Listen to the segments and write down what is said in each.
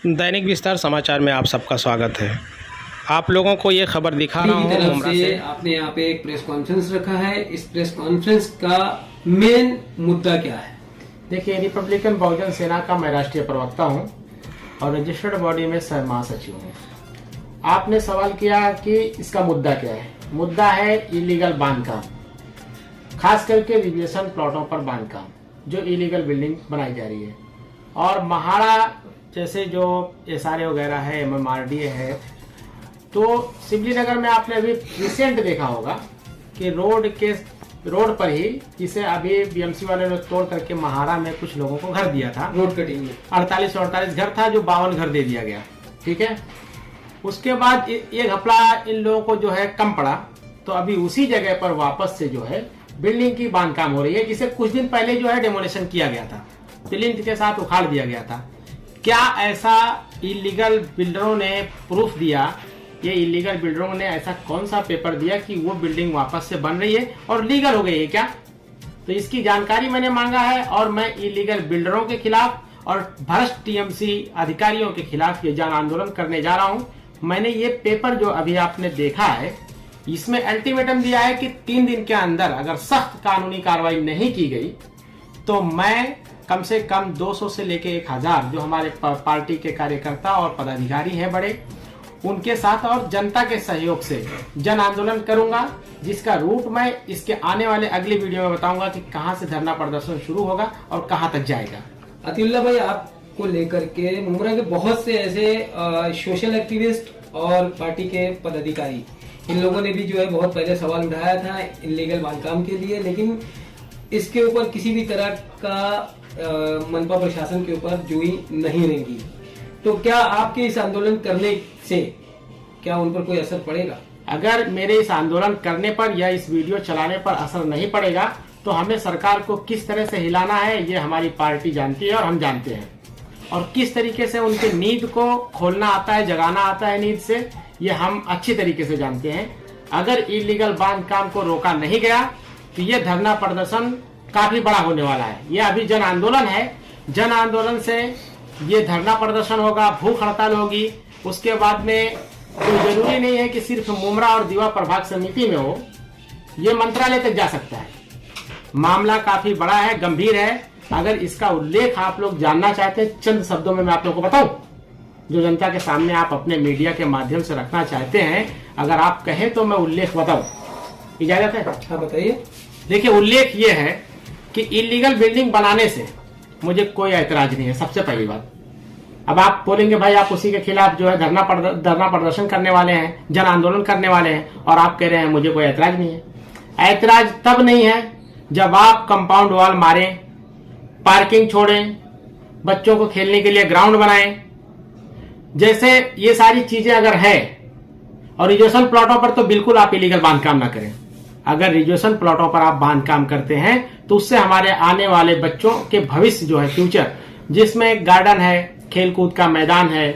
दैनिक विस्तार समाचार में आप सबका स्वागत है। आप लोगों को ये खबर दिखा रहा हूँ तरफ से आपने यहाँ पे एक प्रेस कॉन्फ्रेंस रखा है। इस प्रेस कॉन्फ्रेंस का मेन मुद्दा क्या है? देखिए, रिपब्लिकन बहुजन सेना का मैं राष्ट्रीय प्रवक्ता हूँ और रजिस्टर्ड बॉडी में सह महासचिव हूँ। आपने सवाल किया कि इसका मुद्दा क्या है। मुद्दा है इलीगल बांधकाम, खास करके रिजर्वेशन प्लॉटों पर बांधकाम, जो इलीगल बिल्डिंग बनाई जा रही है। और महाड़ा जैसे जो एसआरए वगैरह है, MMRDA है, तो सिवली नगर में आपने अभी रिसेंट देखा होगा कि रोड पर ही जिसे अभी बीएमसी वाले ने तोड़ करके महाड़ा में कुछ लोगों को घर दिया था। रोड कटिंग में 48 घर था, जो 52 घर दे दिया गया। ठीक है, उसके बाद ये घपला इन लोगों को जो है कम पड़ा, तो अभी उसी जगह पर वापस से जो है बिल्डिंग की बांधकाम हो रही है, जिसे कुछ दिन पहले जो है डेमोलिशन किया गया था, प्लिंथ के साथ उखाड़ दिया गया था। क्या ऐसा इलीगल बिल्डरों ने प्रूफ दिया? ये इलीगल बिल्डरों ने ऐसा कौन सा पेपर दिया कि वो बिल्डिंग वापस से बन रही है और लीगल हो गई है क्या? तो इसकी जानकारी मैंने मांगा है और मैं इलीगल बिल्डरों के खिलाफ और भ्रष्ट टीएमसी अधिकारियों के खिलाफ ये जन आंदोलन करने जा रहा हूँ। मैंने ये पेपर जो अभी आपने देखा है, इसमें अल्टीमेटम दिया है कि 3 दिन के अंदर अगर सख्त कानूनी कार्रवाई नहीं की गई तो मैं कम से कम 200 से लेके 1000 जो हमारे पार्टी के कार्यकर्ता और पदाधिकारी हैं बड़े, उनके साथ और जनता के सहयोग से जन आंदोलन करूंगा, जिसका रूट मैं इसके आने वाले अगली वीडियो में बताऊंगा कि कहां से धरना प्रदर्शन शुरू होगा और कहां तक जाएगा। अतिउल्ला भाई, आपको लेकर के मुमरा के बहुत से ऐसे सोशल एक्टिविस्ट और पार्टी के पदाधिकारी, इन लोगों ने भी जो है बहुत पहले सवाल उठाया था इलीगल बांधकाम के लिए, लेकिन इसके ऊपर किसी भी तरह का मनपा प्रशासन के ऊपर जुई नहीं रहेगी। तो क्या आपके इस आंदोलन करने से क्या उन पर कोई असर पड़ेगा? अगर मेरे इस आंदोलन करने पर या इस वीडियो चलाने पर असर नहीं पड़ेगा तो हमें सरकार को किस तरह से हिलाना है ये हमारी पार्टी जानती है और हम जानते हैं, और किस तरीके से उनकी नींद को खोलना आता है, जगाना आता है नींद से, ये हम अच्छी तरीके से जानते हैं। अगर इलीगल बांधकाम को रोका नहीं गया तो ये धरना प्रदर्शन काफी बड़ा होने वाला है। ये अभी जन आंदोलन है, जन आंदोलन से ये धरना प्रदर्शन होगा, भूख हड़ताल होगी। उसके बाद में कोई जरूरी नहीं है कि सिर्फ मुमरा और दीवा प्रभाग समिति में हो, ये मंत्रालय तक जा सकता है। मामला काफी बड़ा है, गंभीर है। अगर इसका उल्लेख आप लोग जानना चाहते हैं, चंद शब्दों में मैं आप लोग को बताऊं, जो जनता के सामने आप अपने मीडिया के माध्यम से रखना चाहते हैं, अगर आप कहें तो मैं उल्लेख बताऊं, इजाजत है? हाँ, बताइए। देखिए, उल्लेख ये है कि इलीगल बिल्डिंग बनाने से मुझे कोई ऐतराज नहीं है, सबसे पहली बात। अब आप बोलेंगे भाई आप उसी के खिलाफ जो है धरना प्रदर्शन करने वाले हैं, जन आंदोलन करने वाले हैं, और आप कह रहे हैं मुझे कोई ऐतराज नहीं है। ऐतराज तब नहीं है जब आप कंपाउंड वॉल मारें, पार्किंग छोड़ें, बच्चों को खेलने के लिए ग्राउंड बनाएं, जैसे ये सारी चीजें अगर है। और रिजर्वेशन प्लॉटों पर तो बिल्कुल आप इलीगल बांधकाम ना करें। अगर रिजर्वेशन प्लॉटों पर आप बांधकाम करते हैं तो उससे हमारे आने वाले बच्चों के भविष्य जो है, फ्यूचर, जिसमें गार्डन है, खेलकूद का मैदान है,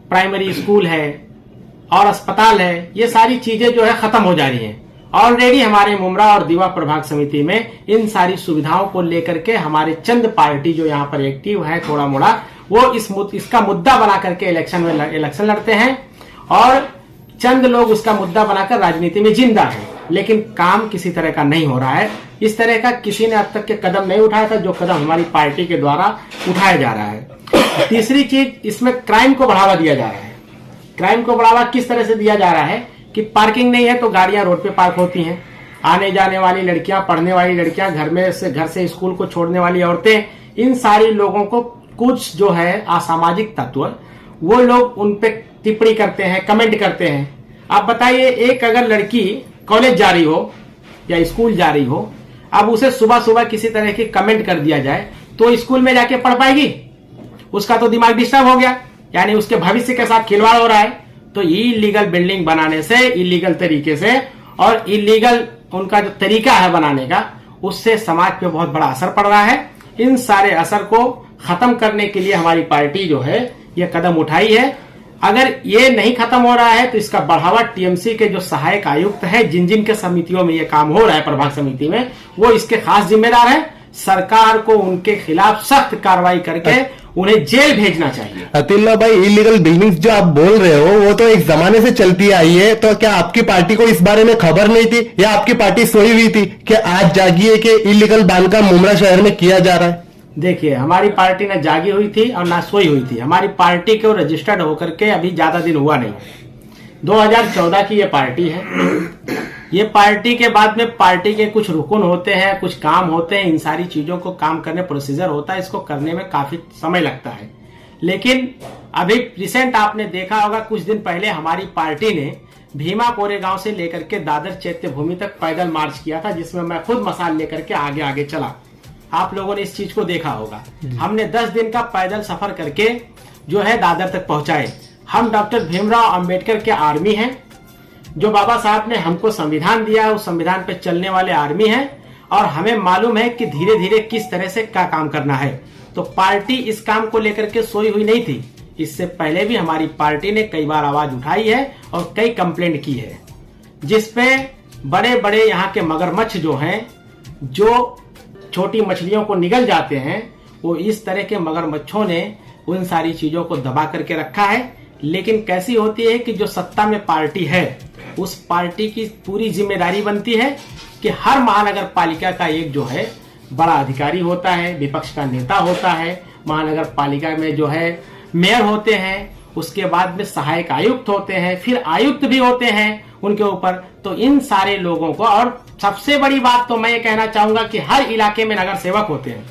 प्राइमरी स्कूल है और अस्पताल है, ये सारी चीजें जो है खत्म हो जा रही हैं। ऑलरेडी हमारे मुमरा और दीवा प्रभाग समिति में इन सारी सुविधाओं को लेकर के हमारे चंद पार्टी जो यहाँ पर एक्टिव है थोड़ा मोड़ा, वो इसका मुद्दा बना करके इलेक्शन लड़ते हैं और चंद लोग उसका मुद्दा बनाकर राजनीति में जिंदा है, लेकिन काम किसी तरह का नहीं हो रहा है। इस तरह का किसी ने अब तक के कदम नहीं उठाया था जो कदम हमारी पार्टी के द्वारा उठाया जा रहा है। तीसरी चीज, इसमें क्राइम को बढ़ावा दिया जा रहा है। क्राइम को बढ़ावा किस तरह से दिया जा रहा है कि पार्किंग नहीं है तो गाड़ियां रोड पे पार्क होती हैं, आने जाने वाली लड़कियां, पढ़ने वाली लड़कियां, घर से स्कूल को छोड़ने वाली औरतें, इन सारी लोगों को कुछ जो है असामाजिक तत्व, वो लोग उन पे टिप्पणी करते हैं, कमेंट करते हैं। आप बताइए, एक अगर लड़की कॉलेज जा रही हो या स्कूल जा रही हो, अब उसे सुबह सुबह किसी तरह की कमेंट कर दिया जाए तो स्कूल में जाके पढ़ पाएगी? उसका तो दिमाग डिस्टर्ब हो गया, यानी उसके भविष्य के साथ खिलवाड़ हो रहा है। तो इलीगल बिल्डिंग बनाने से, इलीगल तरीके से, और इलीगल उनका जो तरीका है बनाने का, उससे समाज पे बहुत बड़ा असर पड़ रहा है। इन सारे असर को खत्म करने के लिए हमारी पार्टी जो है ये कदम उठाई है। अगर ये नहीं खत्म हो रहा है तो इसका बढ़ावा टीएमसी के जो सहायक आयुक्त है, जिन जिन के समितियों में ये काम हो रहा है, प्रभाग समिति में, वो इसके खास जिम्मेदार है। सरकार को उनके खिलाफ सख्त कार्रवाई करके उन्हें जेल भेजना चाहिए। अतिल्ला भाई, इलीगल बिल्डिंग्स जो आप बोल रहे हो वो तो एक जमाने से चलती आई है, तो क्या आपकी पार्टी को इस बारे में खबर नहीं थी या आपकी पार्टी सोई हुई थी कि आज जागिए कि इलीगल बांधकाम मुमरा शहर में किया जा रहा है? देखिए, हमारी पार्टी न जागी हुई थी और ना सोई हुई थी। हमारी पार्टी को रजिस्टर्ड होकर के अभी ज्यादा दिन हुआ नहीं। 2014 की ये पार्टी है। ये पार्टी के बाद में पार्टी के कुछ रुकन होते हैं, कुछ काम होते हैं, इन सारी चीजों को काम करने प्रोसीजर होता है, इसको करने में काफी समय लगता है। लेकिन अभी रिसेंट आपने देखा होगा, कुछ दिन पहले हमारी पार्टी ने भीमा कोरेगांव से लेकर के दादर चैत्य भूमि तक पैदल मार्च किया था, जिसमें मैं खुद मसाल लेकर के आगे आगे चला। आप लोगों ने इस चीज को देखा होगा। हमने 10 दिन का पैदल सफर करके जो है दादर तक पहुंचाए। हम डॉक्टर भीमराव अंबेडकर के आर्मी हैं, जो बाबा साहब ने हमको संविधान दिया है, उस संविधान पे चलने वाले आर्मी हैं, और हमें मालूम है कि धीरे धीरे किस तरह से क्या काम करना है। तो पार्टी इस काम को लेकर के सोई हुई नहीं थी। इससे पहले भी हमारी पार्टी ने कई बार आवाज उठाई है और कई कंप्लेंट की है, जिसपे बड़े बड़े यहाँ के मगरमच्छ जो हैं, जो छोटी मछलियों को निगल जाते हैं, वो इस तरह के मगरमच्छों ने उन सारी चीजों को दबा करके रखा है। लेकिन कैसी होती है कि जो सत्ता में पार्टी है, उस पार्टी की पूरी जिम्मेदारी बनती है कि हर महानगर पालिका का एक जो है बड़ा अधिकारी होता है, विपक्ष का नेता होता है, महानगर पालिका में जो है मेयर होते हैं, उसके बाद में सहायक आयुक्त होते हैं, फिर आयुक्त भी होते हैं उनके ऊपर। तो इन सारे लोगों को, और सबसे बड़ी बात तो मैं ये कहना चाहूंगा कि हर इलाके में नगर सेवक होते हैं।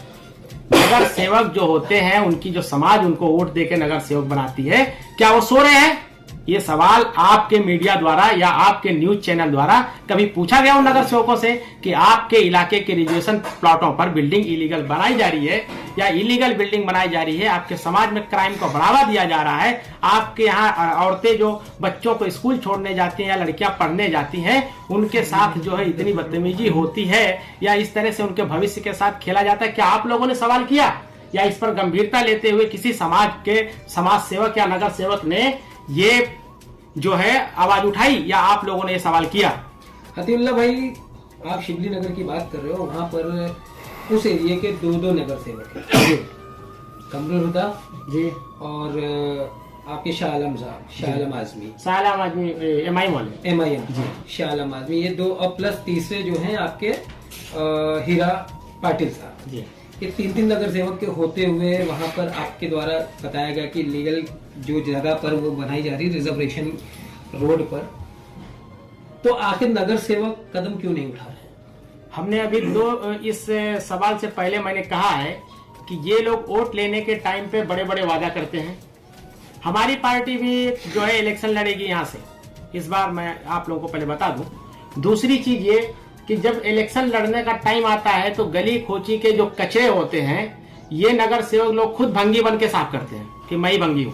नगर सेवक जो होते हैं, उनकी जो समाज उनको वोट देकर नगर सेवक बनाती है, क्या वो सो रहे हैं? ये सवाल आपके मीडिया द्वारा या आपके न्यूज चैनल द्वारा कभी पूछा गया उन नगर सेवकों से कि आपके इलाके के रिजर्वेशन प्लॉटों पर बिल्डिंग इलीगल बनाई जा रही है या इलीगल बिल्डिंग बनाई जा रही है? आपके समाज में क्राइम को बढ़ावा दिया जा रहा है। आपके यहाँ औरतें जो बच्चों को स्कूल छोड़ने जाती हैं या लड़कियां पढ़ने जाती हैं, उनके साथ जो है इतनी बदतमीजी होती है या इस तरह से उनके भविष्य के साथ खेला जाता है। क्या आप लोगों ने सवाल किया या इस पर गंभीरता लेते हुए किसी समाज के समाज सेवक या नगर सेवक ने ये जो है आवाज उठाई, या आप लोगों ने ये सवाल किया? अतिउल्लाह भाई, आप शिवली नगर की बात कर रहे हो, वहाँ पर उस एरिया के दो नगर सेवक हैं, कमरुल हुदा जी और आपके शाह आलम साहब, शाह आलम आजमी, MIM वाले, MIM जी, शाह आलम आजमी, ये दो, और प्लस तीसरे जो हैं आपके हीरा पाटिल साहब जी। ये तीन नगर सेवक के होते हुए वहां पर आपके द्वारा बताया गया कि लीगल जो जगह पर वो बनाई जा रही रिजर्वेशन रोड पर, तो आखिर नगर सेवक कदम क्यों नहीं उठा रहे? हमने अभी इस सवाल से पहले मैंने कहा है कि ये लोग वोट लेने के टाइम पे बड़े बड़े वादा करते हैं। हमारी पार्टी भी जो है इलेक्शन लड़ेगी यहाँ से इस बार, मैं आप लोगों को पहले बता दूं। दूसरी चीज ये कि जब इलेक्शन लड़ने का टाइम आता है तो गली खोची के जो कचरे होते हैं, ये नगर सेवक लोग खुद भंगी बन के साफ करते हैं कि मैं ही भंगी हूं।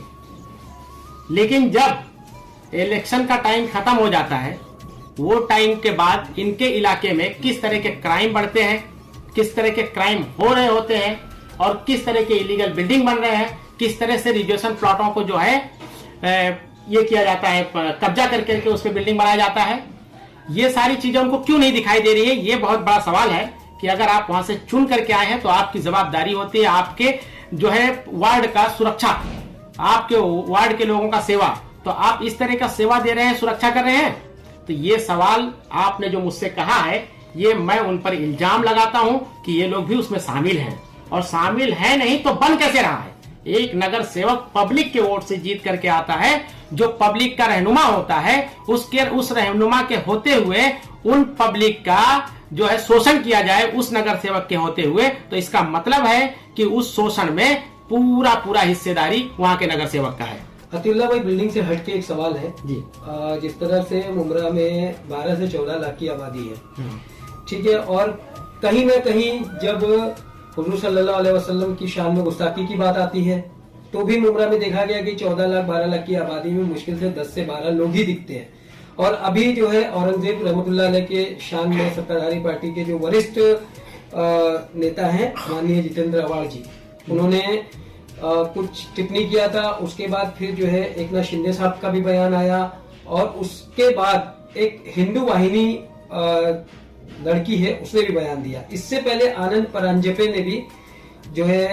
लेकिन जब इलेक्शन का टाइम खत्म हो जाता है, वो टाइम के बाद इनके इलाके में किस तरह के क्राइम बढ़ते हैं, किस तरह के क्राइम हो रहे होते हैं और किस तरह के इलीगल बिल्डिंग बन रहे हैं, किस तरह से रिजर्वेशन प्लॉटों को जो है ये किया जाता है, कब्जा करके उस पर बिल्डिंग बनाया जाता है, ये सारी चीजें उनको क्यों नहीं दिखाई दे रही है? ये बहुत बड़ा सवाल है कि अगर आप वहां से चुन करके आए हैं तो आपकी जवाबदारी होती है आपके जो है वार्ड का सुरक्षा, आपके वार्ड के लोगों का सेवा। तो आप इस तरह का सेवा दे रहे हैं, सुरक्षा कर रहे हैं? तो ये सवाल आपने जो मुझसे कहा है, ये मैं उन पर इल्जाम लगाता हूं कि ये लोग भी उसमें शामिल हैं, और शामिल है नहीं तो बन कैसे रहा है? एक नगर सेवक पब्लिक के वोट से जीत करके आता है, जो पब्लिक का रहनुमा होता है, उस रहनुमा के होते हुए उन पब्लिक का जो है शोषण किया जाए उस नगर सेवक के होते हुए, तो इसका मतलब है कि उस शोषण में पूरा हिस्सेदारी वहां के नगर सेवक का है। अतिउल्लाह भाई, बिल्डिंग से हट के एक सवाल है जी। जिस तरह से मुमरा में 12 से 14 लाख की आबादी है, ठीक है, और कहीं ना कहीं जब हुजूर सल्लल्लाहु अलैहि वसल्लम की शान में गुस्ताखी की बात आती है, तो भी मुमरा में देखा गया कि 14 लाख 12 लाख की आबादी में मुश्किल से 10 से 12 लोग ही दिखते हैं। और अभी जो है औरंगजेब रहमतुल्लाह अलैह के शान में सत्ताधारी पार्टी के जो वरिष्ठ नेता हैं माननीय जितेंद्र अवाड़ जी, उन्होंने कुछ टिप्पणी किया था। उसके बाद फिर जो है एकनाथ शिंदे साहब का भी बयान आया, और उसके बाद एक हिंदू वाहिनी लड़की है, उसने भी बयान दिया। इससे पहले आनंद परांजपे ने भी जो है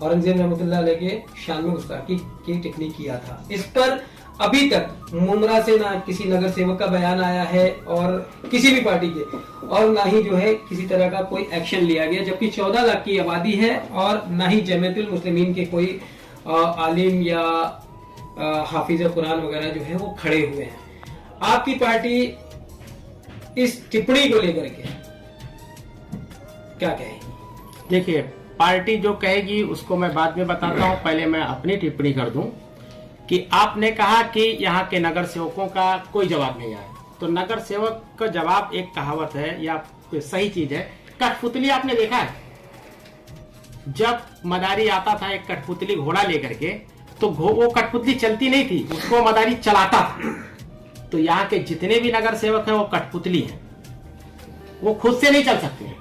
औरंगजेब रहमतुल्लाह अलैह के शान में गुस्ताखी की टिप्पणी किया था। इस पर अभी तक मुमरा से ना किसी नगर सेवक का बयान आया है और किसी भी पार्टी के, और ना ही जो है किसी तरह का कोई एक्शन लिया गया, जबकि 14 लाख की आबादी है और ना ही जमीयतुल मुस्लिमीन के कोई आलिम या हाफिज कुरान वगैरह जो है वो खड़े हुए हैं। आपकी पार्टी इस टिप्पणी को लेकर के क्या कहेगी? देखिए, पार्टी जो कहेगी उसको मैं बाद में बताता हूं, पहले मैं अपनी टिप्पणी कर दूं कि आपने कहा कि यहाँ के नगर सेवकों का कोई जवाब नहीं आया। तो नगर सेवक का जवाब एक कहावत है या सही चीज है, कठपुतली आपने देखा है? जब मदारी आता था एक कठपुतली घोड़ा लेकर के, तो वो कठपुतली चलती नहीं थी, उसको मदारी चलाता था। तो यहाँ के जितने भी नगर सेवक हैं वो कठपुतली हैं, वो खुद से नहीं चल सकते हैं,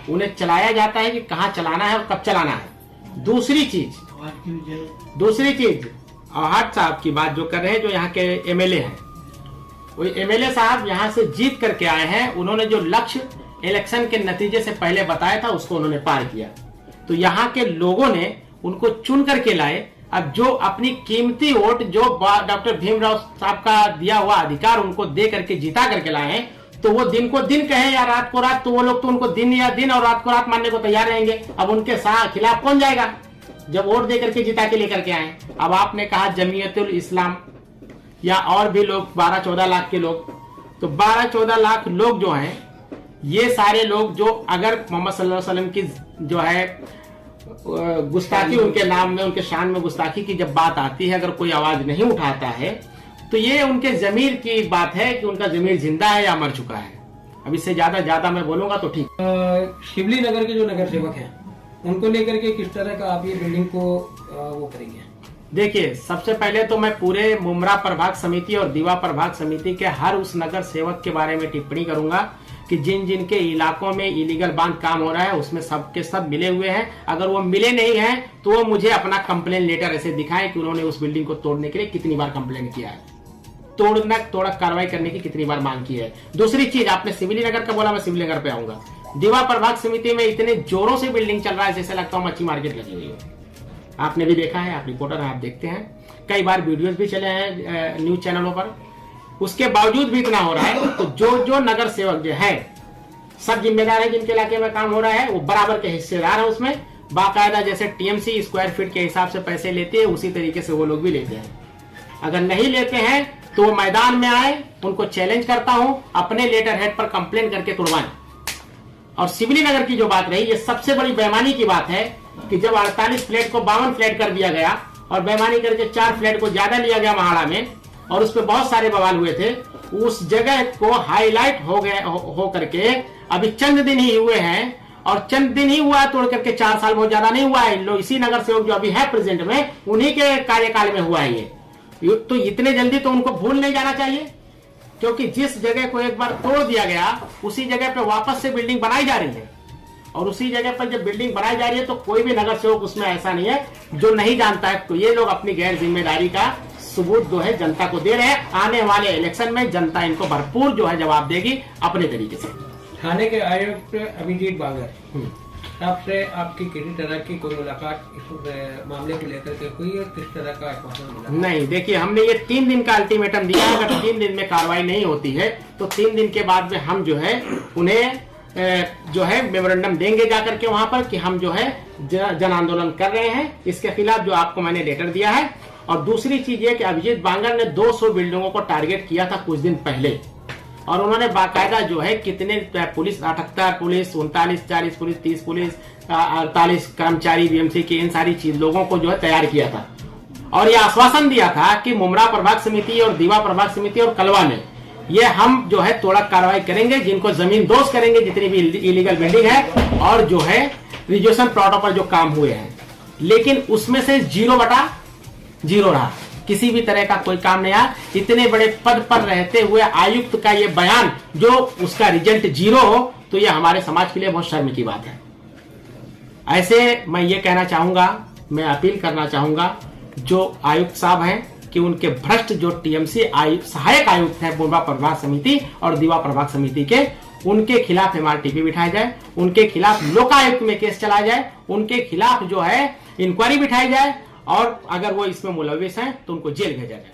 उन्हें चलाया जाता है कि कहाँ चलाना है और कब चलाना है। दूसरी चीज आहट साहब की बात जो कर रहे हैं, जो यहाँ के एमएलए हैं, वो एमएलए साहब यहाँ से जीत करके आए हैं। उन्होंने जो लक्ष्य इलेक्शन के नतीजे से पहले बताया था उसको उन्होंने पार किया। तो यहाँ के लोगों ने उनको चुन करके लाए। अब जो अपनी कीमती वोट जो डॉक्टर भीमराव साहब का दिया हुआ अधिकार उनको दे करके जिता करके लाए हैं, तो वो दिन को दिन कहे या रात को रात, तो वो लोग तो उनको दिन या दिन और रात को रात मानने को तैयार रहेंगे। अब उनके खिलाफ कौन जाएगा जब वोट दे करके जिता के लेकर के आए? अब आपने कहा जमीयतुल इस्लाम या और भी लोग 12-14 लाख के लोग, तो 12-14 लाख लोग जो हैं, ये सारे लोग जो अगर मोहम्मद सल्लल्लाहु अलैहि वसल्लम की जो है गुस्ताखी, उनके नाम में उनके शान में गुस्ताखी की जब बात आती है, अगर कोई आवाज नहीं उठाता है, तो ये उनके जमीर की बात है कि उनका जमीर जिंदा है या मर चुका है। अब इससे ज्यादा मैं बोलूंगा तो ठीक। शिवली नगर के जो नगर सेवक हैं उनको लेकर के किस तरह का आप ये बिल्डिंग को वो करेंगे? देखिए, सबसे पहले तो मैं पूरे मुमरा प्रभाग समिति और दीवा प्रभाग समिति के हर उस नगर सेवक के बारे में टिप्पणी करूंगा कि जिन जिन के इलाकों में इलीगल बांध काम हो रहा है उसमें सबके सब मिले हुए हैं। अगर वो मिले नहीं हैं तो वो मुझे अपना कंप्लेन लेटर ऐसे दिखाएं कि उन्होंने उस बिल्डिंग को तोड़ने के लिए कितनी बार कंप्लेन किया है, तोड़ा कार्रवाई करने की कितनी बार मांग की है। दूसरी चीज, आपने सिविली नगर का बोला, मैं सिविली नगर पे आऊंगा। दीवा प्रभाग समिति में इतने जोरों से बिल्डिंग चल रहा है जैसे लगता है मच्छी मार्केट लगी हुई है। आपने भी देखा है, आप रिपोर्टर हैं, आप देखते हैं, कई बार वीडियोस भी चले हैं न्यूज चैनलों पर। उसके बावजूद भी इतना हो रहा है, तो जो नगर सेवक जो है सब जिम्मेदार है, जिनके इलाके में काम हो रहा है वो बराबर के हिस्सेदार है उसमें। बाकायदा जैसे टीएमसी स्क्वायर फीट के हिसाब से पैसे लेते हैं, उसी तरीके से वो लोग भी लेते हैं। अगर नहीं लेते हैं तो वो मैदान में आए, उनको चैलेंज करता हूं, अपने लेटर हेड पर कंप्लेन करके तुड़वाएं। और सिविली नगर की जो बात रही, ये सबसे बड़ी बेईमानी की बात है कि जब 48 फ्लैट को 52 फ्लैट कर दिया गया और बेईमानी करके 4 फ्लैट को ज्यादा लिया गया महाड़ा में, और उस पर बहुत सारे बवाल हुए थे, उस जगह को हाईलाइट हो करके अभी चंद दिन ही हुए हैं, और चंद दिन ही हुआ तोड़ करके 4 साल बहुत ज्यादा नहीं हुआ है। लोग इसी नगर सेवक जो अभी है प्रेजेंट में, उन्हीं के कार्यकाल में हुआ है ये। तो इतने जल्दी तो उनको भूल नहीं जाना चाहिए, क्योंकि जिस जगह को एक बार तोड़ दिया गया उसी जगह पे वापस से बिल्डिंग बनाई जा रही है, और उसी जगह पर जब बिल्डिंग बनाई जा रही है तो कोई भी नगर सेवक उसमें ऐसा नहीं है जो नहीं जानता है। तो ये लोग अपनी गैर जिम्मेदारी का सबूत जो है जनता को दे रहे हैं। आने वाले इलेक्शन में जनता इनको भरपूर जो है जवाब देगी अपने तरीके से। थाने के आयुक्त अभिजीत बांगर आपसे आपकी किसी तरह की कोई मुलाकात इस मामले को लेकर के हुई है? किस तरह का आश्वासन मिला? नहीं, देखिए, हमने ये 3 दिन का अल्टीमेटम दिया है। अगर 3 दिन में कार्रवाई नहीं होती है तो 3 दिन के बाद में हम जो है उन्हें जो है मेमोरेंडम देंगे जाकर के वहां पर कि हम जो है जन आंदोलन कर रहे हैं इसके खिलाफ, जो आपको मैंने लेटर दिया है। और दूसरी चीज ये कि अभिजीत बांगर ने 200 बिल्डिंगों को टारगेट किया था कुछ दिन पहले, और उन्होंने बाकायदा जो है कितने पुलिस 78 पुलिस 39 40 पुलिस 30 पुलिस 48 कर्मचारी बीएमसी के इन सारी चीज लोगों को जो है तैयार किया था, और यह आश्वासन दिया था कि मुमरा प्रभाग समिति और दीवा प्रभाग समिति और कलवा में ये हम जो है तोड़ा कार्रवाई करेंगे, जिनको जमीन दोष करेंगे, जितनी भी इलीगल बिल्डिंग है और जो है रिजर्वेशन प्लॉटों पर जो काम हुए हैं। लेकिन उसमें से 0/0 रहा, किसी भी तरह का कोई काम नहीं आया। इतने बड़े पद पर रहते हुए आयुक्त का ये बयान जो उसका रिजल्ट 0 हो, तो ये हमारे समाज के लिए बहुत शर्म की बात है। ऐसे मैं ये कहना चाहूंगा, मैं अपील करना चाहूंगा जो आयुक्त साहब हैं कि उनके भ्रष्ट जो टीएमसी सहायक आयुक्त है मुमरा प्रभाग समिति और दीवा प्रभाग समिति के, उनके खिलाफ एमआरटीपी बिठाया जाए, उनके खिलाफ लोकायुक्त में केस चलाया जाए, उनके खिलाफ जो है इंक्वायरी बिठाई जाए और अगर वो इसमें मुलविस हैं तो उनको जेल भेजा जाए।